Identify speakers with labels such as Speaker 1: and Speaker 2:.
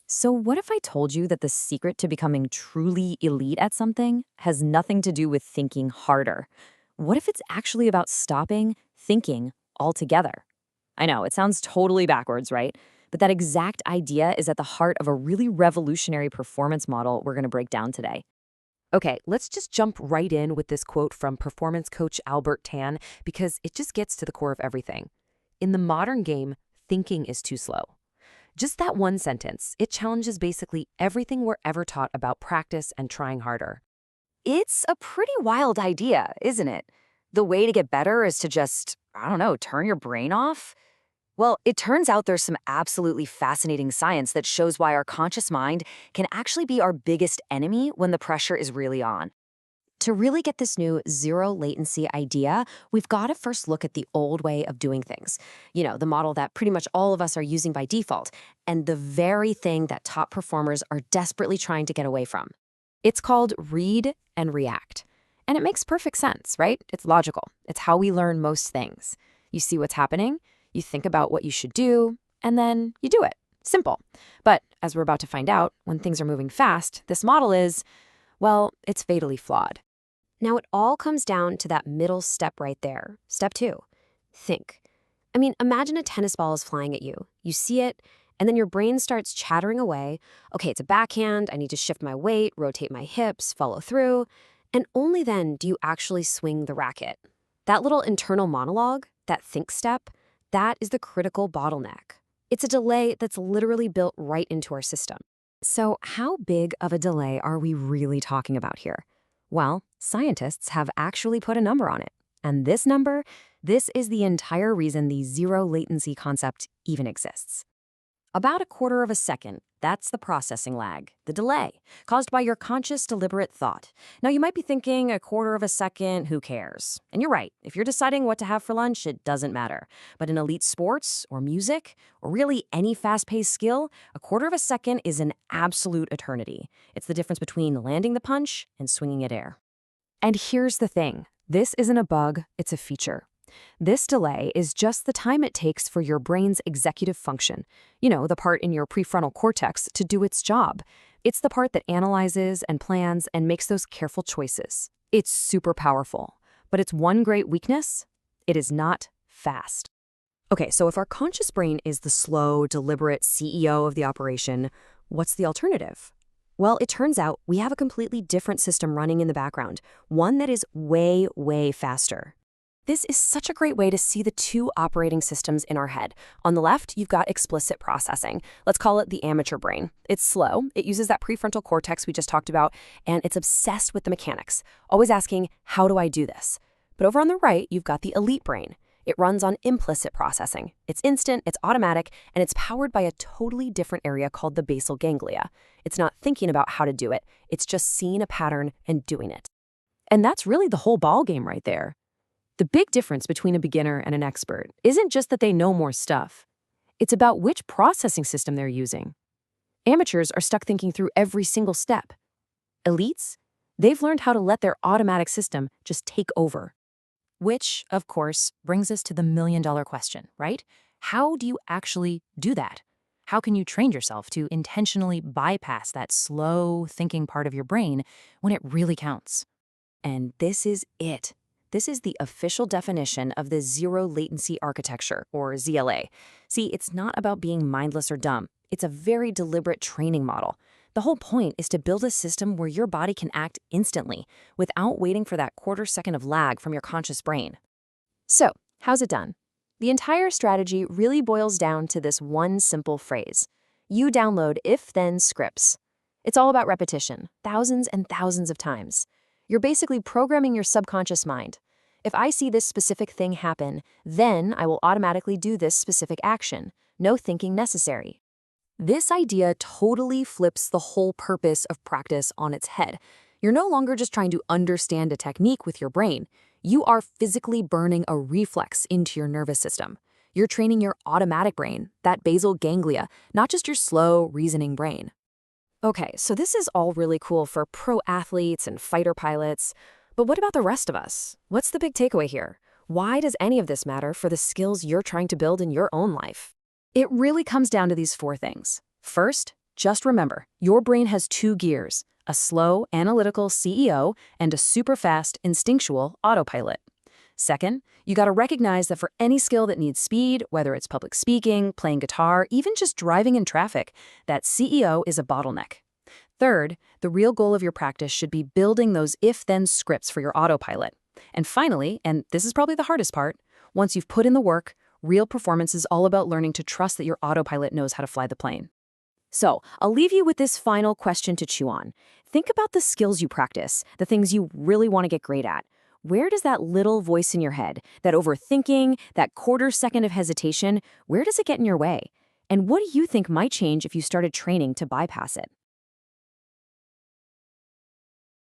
Speaker 1: So, what if I told you that the secret to becoming truly elite at something has nothing to do with thinking harder? What if it's actually about stopping thinking altogether? I know, it sounds totally backwards, right? But that exact idea is at the heart of a really revolutionary performance model we're going to break down today.
Speaker 2: Okay, let's just jump right in with this quote from performance coach Albert Tan because it just gets to the core of everything. In the modern game, thinking is too slow. Just that one sentence, it challenges basically everything we're ever taught about practice and trying harder.
Speaker 1: It's a pretty wild idea, isn't it? The way to get better is to just, I don't know, turn your brain off? Well, it turns out there's some absolutely fascinating science that shows why our conscious mind can actually be our biggest enemy when the pressure is really on. To really get this new zero latency idea, we've got to first look at the old way of doing things. The model that pretty much all of us are using by default, and the very thing that top performers are desperately trying to get away from. It's called read and react. And it makes perfect sense, right? It's logical. It's how we learn most things. You see what's happening, you think about what you should do, and then you do it. Simple. But as we're about to find out, when things are moving fast, this model is, well, it's fatally flawed. Now, it all comes down to that middle step right there. Step 2, think. I mean, imagine a tennis ball is flying at you. You see it, and then your brain starts chattering away. Okay, it's a backhand. I need to shift my weight, rotate my hips, follow through. And only then do you actually swing the racket. That little internal monologue, that think step, that is the critical bottleneck. It's a delay that's literally built right into our system. So how big of a delay are we really talking about here? Well, scientists have actually put a number on it. And this is the entire reason the zero latency concept even exists. About a quarter of a second, that's the processing lag, the delay, caused by your conscious, deliberate thought. Now, you might be thinking a quarter of a second, who cares? And you're right. If you're deciding what to have for lunch, it doesn't matter. But in elite sports or music, or really any fast-paced skill, a quarter of a second is an absolute eternity. It's the difference between landing the punch and swinging it air. And here's the thing. This isn't a bug, it's a feature. This delay is just the time it takes for your brain's executive function, the part in your prefrontal cortex, to do its job. It's the part that analyzes and plans and makes those careful choices. It's super powerful, but its one great weakness, it is not fast. Okay, so if our conscious brain is the slow, deliberate CEO of the operation, what's the alternative? Well, it turns out we have a completely different system running in the background, one that is way, way faster. This is such a great way to see the two operating systems in our head. On the left, you've got explicit processing. Let's call it the amateur brain. It's slow. It uses that prefrontal cortex we just talked about, and it's obsessed with the mechanics, always asking, how do I do this? But over on the right, you've got the elite brain. It runs on implicit processing. It's instant, it's automatic, and it's powered by a totally different area called the basal ganglia. It's not thinking about how to do it. It's just seeing a pattern and doing it. And that's really the whole ballgame right there. The big difference between a beginner and an expert isn't just that they know more stuff. It's about which processing system they're using. Amateurs are stuck thinking through every single step. Elites, they've learned how to let their automatic system just take over. Which, of course, brings us to the million-dollar question, right? How do you actually do that? How can you train yourself to intentionally bypass that slow thinking part of your brain when it really counts? And this is it. This is the official definition of the zero latency architecture, or ZLA. See, it's not about being mindless or dumb. It's a very deliberate training model. The whole point is to build a system where your body can act instantly, without waiting for that quarter second of lag from your conscious brain. So, how's it done? The entire strategy really boils down to this one simple phrase. You download if-then scripts. It's all about repetition, thousands and thousands of times. You're basically programming your subconscious mind. If I see this specific thing happen, then I will automatically do this specific action. No thinking necessary. This idea totally flips the whole purpose of practice on its head. You're no longer just trying to understand a technique with your brain. You are physically burning a reflex into your nervous system. You're training your automatic brain, that basal ganglia, not just your slow, reasoning brain. Okay, so this is all really cool for pro athletes and fighter pilots, but what about the rest of us? What's the big takeaway here? Why does any of this matter for the skills you're trying to build in your own life? It really comes down to these 4 things. First, Just remember, your brain has two gears, a slow, analytical CEO and a super fast, instinctual autopilot. Second, you got to recognize that for any skill that needs speed, whether it's public speaking, playing guitar, even just driving in traffic, that CEO is a bottleneck. Third, the real goal of your practice should be building those if-then scripts for your autopilot. And finally, and this is probably the hardest part, once you've put in the work, real performance is all about learning to trust that your autopilot knows how to fly the plane. So, I'll leave you with this final question to chew on. Think about the skills you practice, the things you really want to get great at. Where does that little voice in your head, that overthinking, that quarter second of hesitation, where does it get in your way? And what do you think might change if you started training to bypass it?